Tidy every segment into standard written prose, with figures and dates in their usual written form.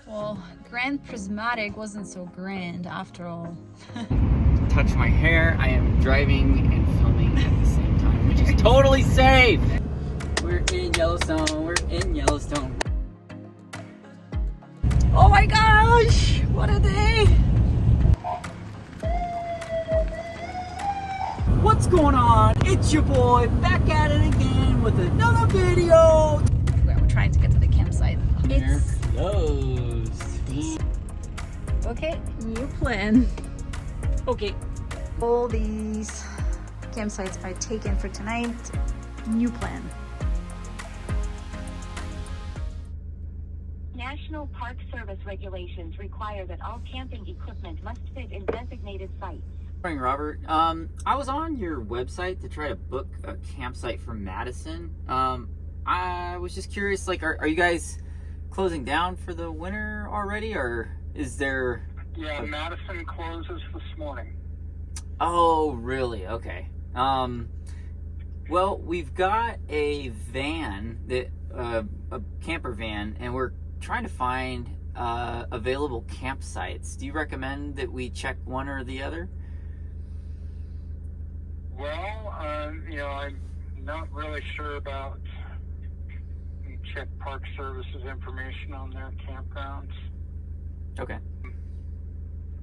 Well, Grand Prismatic wasn't so grand after all. Touch my hair. I am driving and filming at the same time, which is totally safe. We're in Yellowstone. We're in Yellowstone. Oh my gosh! What a day! What's going on? It's your boy back at it again with another video. We're trying to get to the campsite. It's closed. Okay, new plan. Okay. All these campsites are taken for tonight. New plan. National Park Service regulations require that all camping equipment must fit in designated sites. Morning, Robert. I was on your website to try to book a campsite for Madison. I was just curious, like, are you guys closing down for the winter already, or is there... Yeah, Madison closes this morning. Oh, really? Okay. Well, we've got a van, that a camper van, and we're trying to find available campsites. Do you recommend that we check one or the other? Well, I'm not really sure about check Park Service's information on their campgrounds. Okay.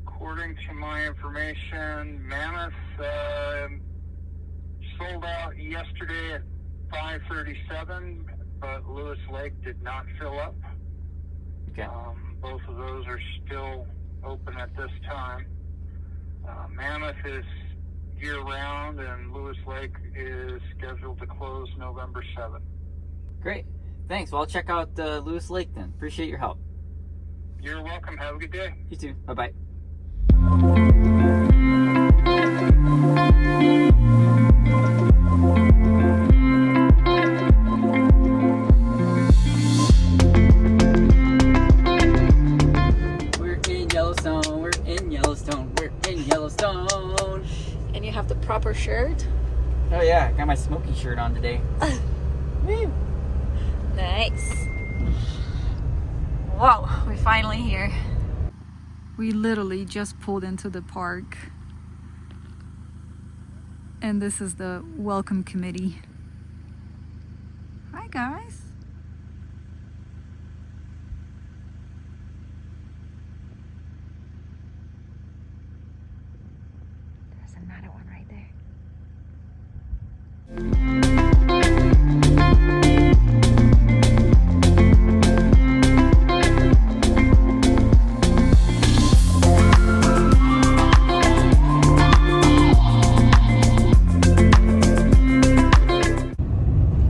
According to my information, Mammoth sold out yesterday at 5:37, but Lewis Lake did not fill up. Okay. Both of those are still open at this time. Mammoth is year-round, and Lewis Lake is scheduled to close November 7th. Great. Thanks. Well, I'll check out Lewis Lake then. Appreciate your help. You're welcome. Have a good day. You too. Bye-bye. We're in Yellowstone. We're in Yellowstone. We're in Yellowstone. And you have the proper shirt? Oh yeah, I got my smoky shirt on today. Woo. Nice. Wow, we're finally here. We literally just pulled into the park. And this is the welcome committee. Hi guys. There's another one right there.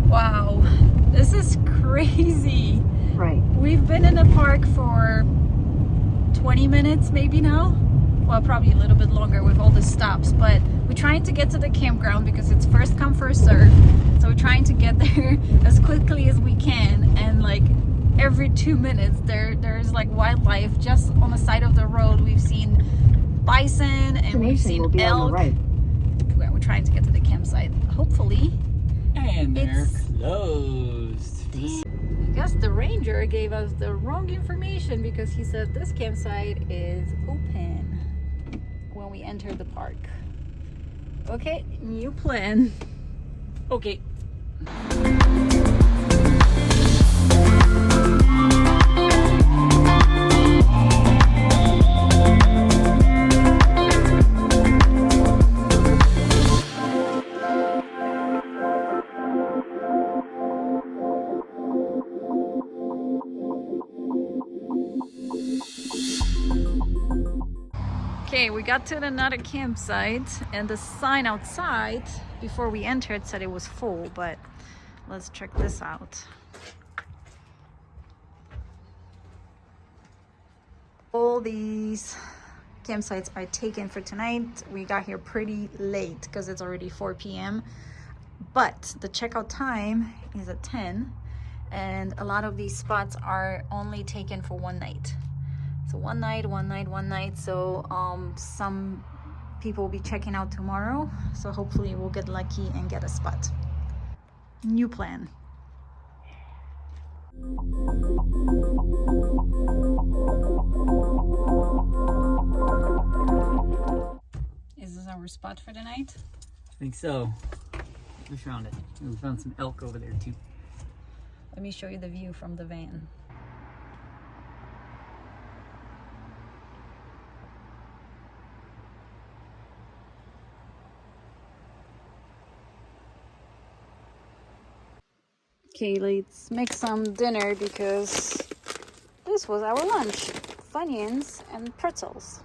Wow, this is crazy. Right. We've been in the park for 20 minutes maybe now. Well, probably a little bit longer with all the stops, but we're trying to get to the campground because it's first come, first serve. So we're trying to get there as quickly as we can, and like every 2 minutes there's like wildlife just on the side of the road. We've seen bison and we've seen elk. Right. We're trying to get to the campsite, hopefully. And they're It's- closed. I guess the ranger gave us the wrong information because he said this campsite is open when we enter the park. Okay, new plan. Okay. Okay, we got to another campsite and the sign outside before we entered said it was full, but let's check this out. All these campsites are taken for tonight. We got here pretty late because it's already 4 p.m. But the checkout time is at 10, and a lot of these spots are only taken for one night. So one night. So some people will be checking out tomorrow. So hopefully we'll get lucky and get a spot. New plan. spot for the night? I think so. We found it. We found some elk over there too. Let me show you the view from the van. Okay, let's make some dinner because this was our lunch. Funyuns and pretzels.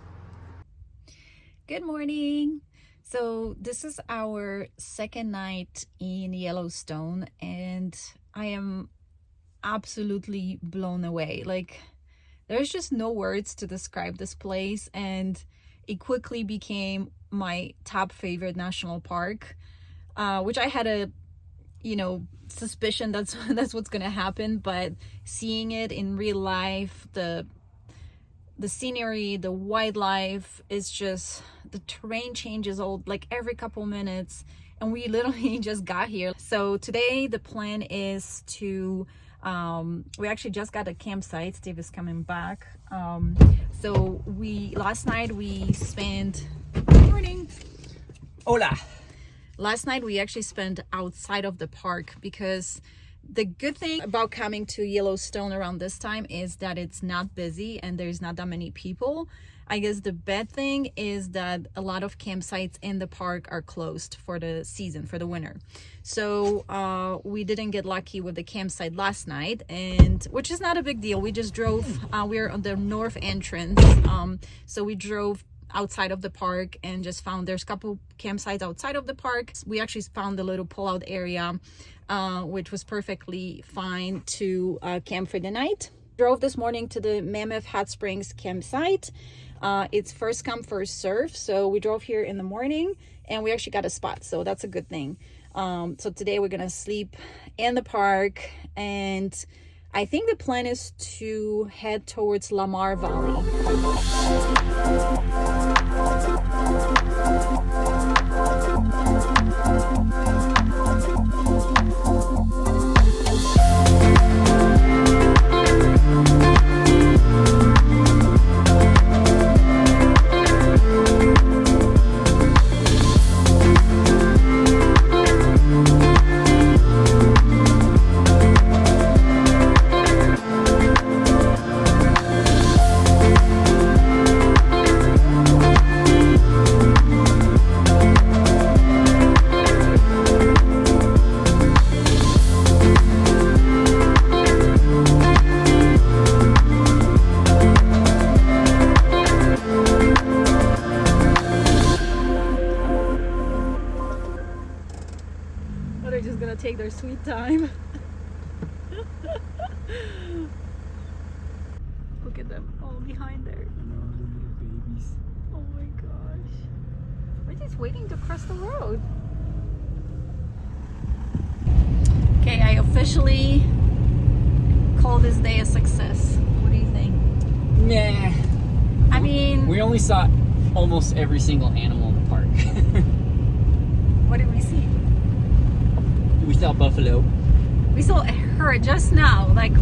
Good morning. So this is our second night in Yellowstone and I am absolutely blown away. Like, there's just no words to describe this place, and it quickly became my top favorite national park, which I had a suspicion that's what's gonna happen, but seeing it in real life, the scenery, the wildlife is just, the terrain changes like every couple minutes, and we literally just got here. So today the plan is to we actually just got a campsite. Steve is coming back. So last night we spent, good morning, Hola. last night we actually spent outside of the park, because the good thing about coming to Yellowstone around this time is that it's not busy and there's not that many people. I guess the bad thing is that a lot of campsites in the park are closed for the season, for the winter. So we didn't get lucky with the campsite last night, and which is not a big deal. We just drove, we're on the north entrance. So we drove outside of the park and just found there's a couple campsites outside of the park. We actually found a little pull-out area, which was perfectly fine to camp for the night. Drove this morning to the Mammoth Hot Springs campsite. It's first come, first serve. So we drove here in the morning and we actually got a spot. So that's a good thing. So today we're going to sleep in the park, and I think the plan is to head towards Lamar Valley. They're just gonna take their sweet time. Look at them all behind there. Babies. Oh my gosh. We're just waiting to cross the road. Okay, I officially call this day a success. What do you think? Nah. I mean, We only saw almost every single animal in the park. what did we see? We saw buffalo. We saw a herd just now. Like,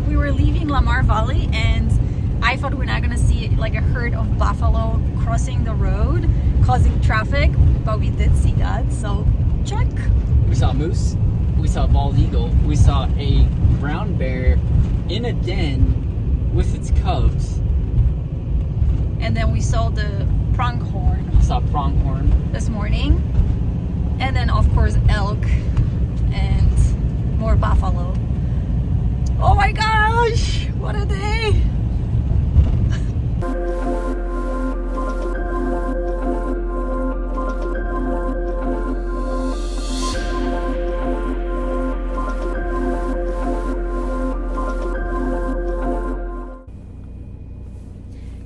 we were leaving Lamar Valley and I thought we're not gonna see like a herd of buffalo crossing the road, causing traffic, but we did see that, so check. We saw moose. We saw bald eagle. We saw a brown bear in a den with its cubs. And then we saw the pronghorn We saw pronghorn. this morning. And then of course elk and more buffalo. Oh my gosh, what a day.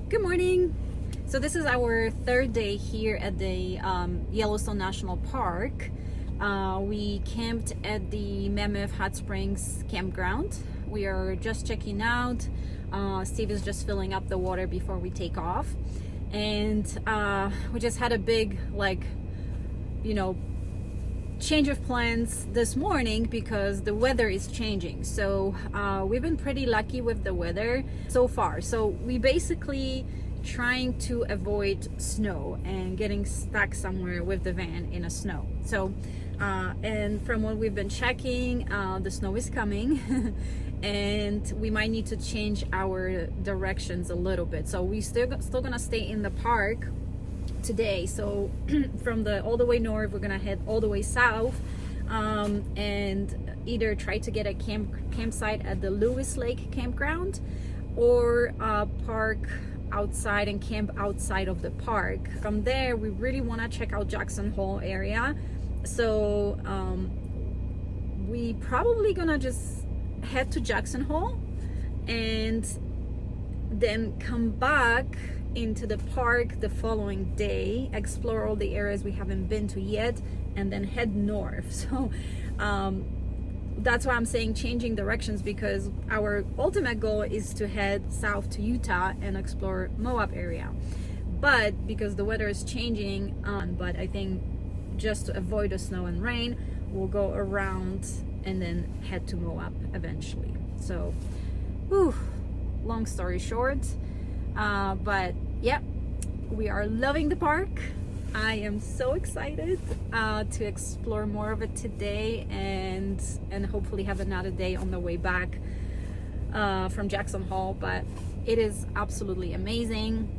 Good morning. So this is our third day here at the Yellowstone National Park. We camped at the Mammoth Hot Springs campground. We are just checking out. Steve is just filling up the water before we take off. And we just had a big, change of plans this morning because the weather is changing. So we've been pretty lucky with the weather so far. So we basically trying to avoid snow and getting stuck somewhere with the van in a snow. So and from what we've been checking, the snow is coming and we might need to change our directions a little bit. So we still gonna stay in the park today. So from the all the way north, we're gonna head all the way south, and either try to get a campsite at the Lewis Lake campground, or park outside and camp outside of the park. From there, we really want to check out Jackson Hole area. So we probably gonna just head to Jackson Hole and then come back into the park the following day, explore all the areas we haven't been to yet, and then head north. So that's why I'm saying changing directions, because our ultimate goal is to head south to Utah and explore Moab area. But because the weather is changing, but I think just to avoid the snow and rain, we'll go around and then head to Moab eventually. So, whew, long story short, but yeah, we are loving the park. I am so excited to explore more of it today, and hopefully have another day on the way back from Jackson Hole. But it is absolutely amazing.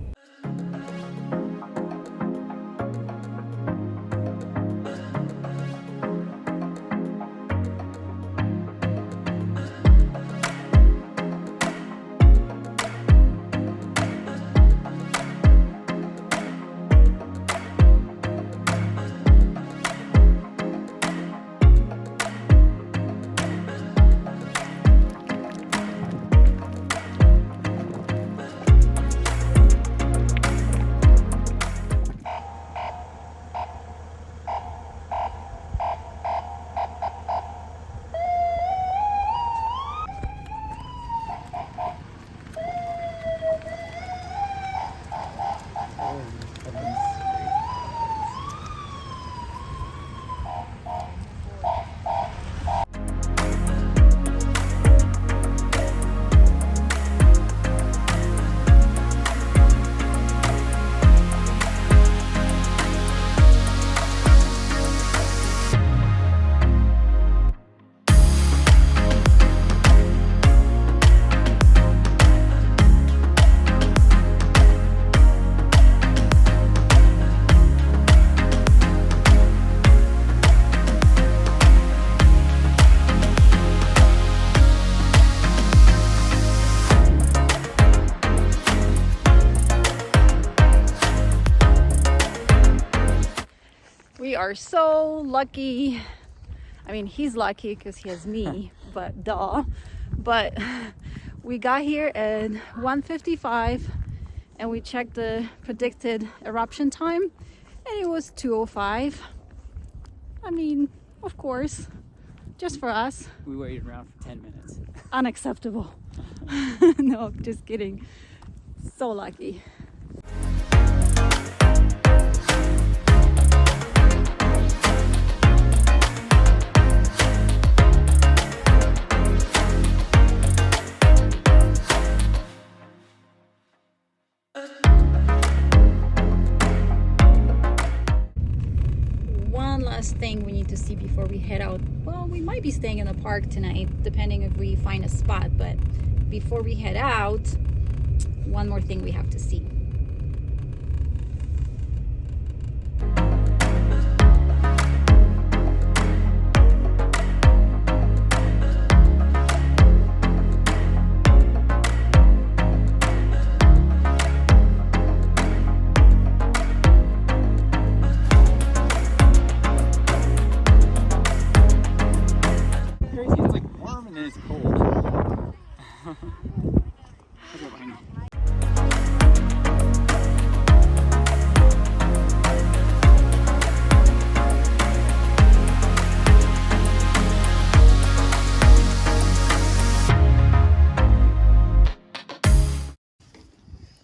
We are so lucky. I mean, he's lucky because he has me, but duh. But we got here at 1:55 and we checked the predicted eruption time and it was 2:05. I mean, of course, just for us. We waited around for 10 minutes. Unacceptable. No, just kidding. So lucky. Thing we need to see before we head out. Well, we might be staying in the park tonight, depending if we find a spot, but before we head out, one more thing we have to see.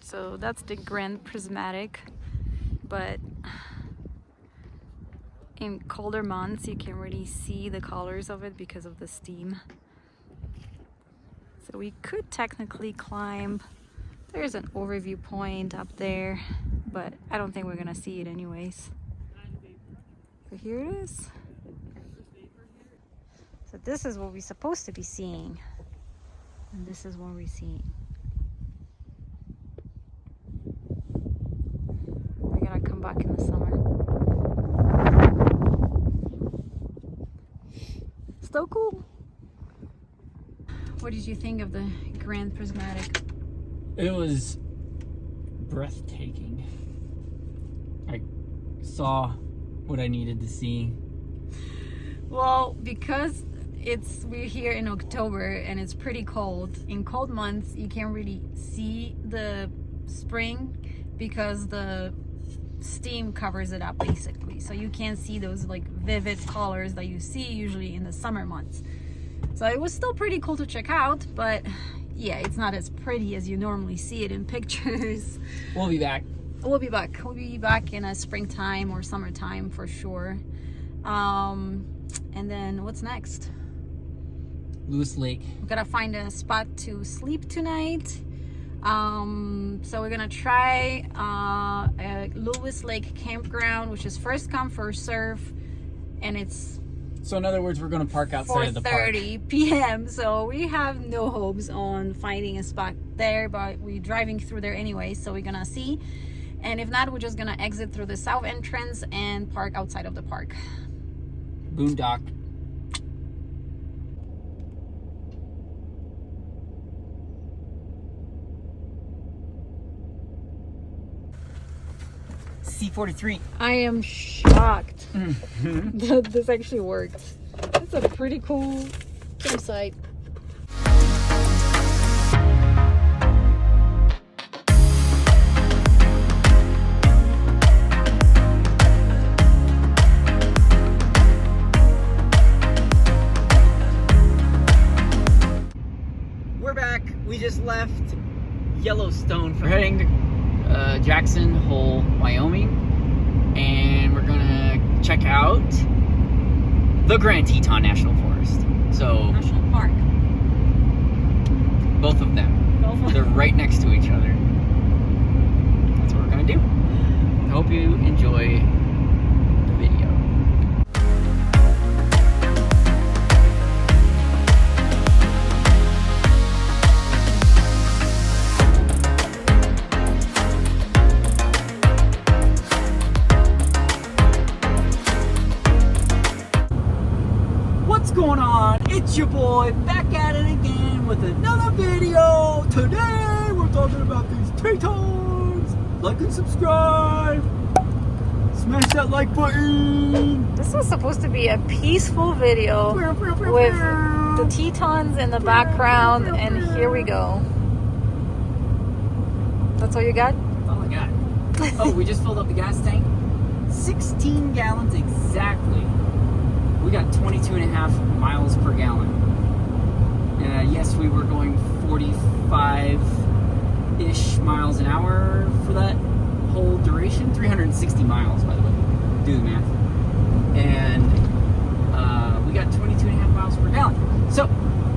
So that's the Grand Prismatic, but in colder months you can really see the colors of it because of the steam. So we could technically climb There's an overview point up there, but I don't think we're gonna see it anyways. So here it is. So this is what we're supposed to be seeing. And this is what we're seeing. We're gonna come back in the summer. So cool. What did you think of the Grand Prismatic? It was breathtaking. I saw what I needed to see. Well, because we're here in October and it's pretty cold. In cold months, you can't really see the spring because the steam covers it up basically. So you can't see those like vivid colors that you see usually in the summer months. So it was still pretty cool to check out, but yeah, it's not as pretty as you normally see it in pictures. We'll be back. We'll be back. We'll be back in a springtime or summertime for sure. And then what's next? Lewis Lake. We gotta find a spot to sleep tonight. So we're gonna try a Lewis Lake campground, which is first come first serve, and it's So in other words, we're gonna park outside of the park. 4:30 p.m. So we have no hopes on finding a spot there, but we're driving through there anyway, so we're gonna see. And if not, we're just gonna exit through the south entrance and park outside of the park. Boondock. C43. I am shocked that this actually worked. It's a pretty cool campsite. We're back. We just left Yellowstone. We're heading to Jackson Hole, Wyoming, and we're gonna check out the Grand Teton National Forest. So National Park. both of them, they're right next to each other. That's what we're gonna do. I hope you enjoy the video. What's going on? It's your boy back at it again with another video. Today we're talking about these Tetons. Like and subscribe. Smash that like button. This was supposed to be a peaceful video with the Tetons in the background, and here we go. That's all you got? That's all I got. Oh, we just filled up the gas tank. 16 gallons exactly. We got 22 and a half miles per gallon. Yes, we were going 45-ish miles an hour for that whole duration. 360 miles, by the way. Do the math. And we got 22 and a half miles per gallon. So,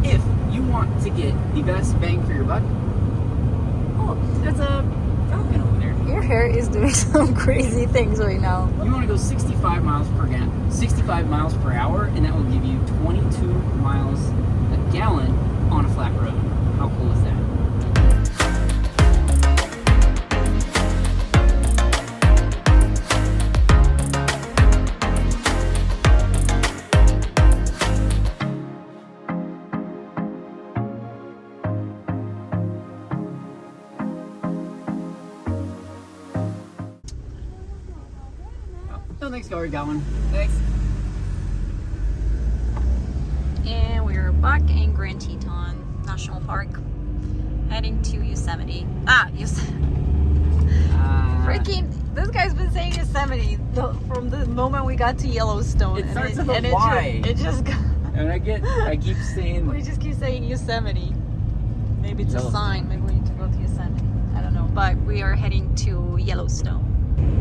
if you want to get the best bang for your buck, oh, there's a fountain over there. Your hair is doing some crazy things right now. You want to go 65 miles per hour, and that will give you 22 miles a gallon on a flat road. How cool is that? Oh, thanks, Corey. Got one. Thanks. And we're back in Grand Teton National Park, heading to Yosemite. Freaking, this guy's been saying Yosemite from the moment we got to Yellowstone. It starts with and a Y. It just And I keep saying. we just keep saying Yosemite. Maybe it's a Yellowstone. sign. Maybe we need to go to Yosemite. I don't know. But we are heading to Yellowstone.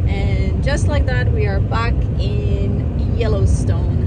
And just like that, we are back in Yellowstone.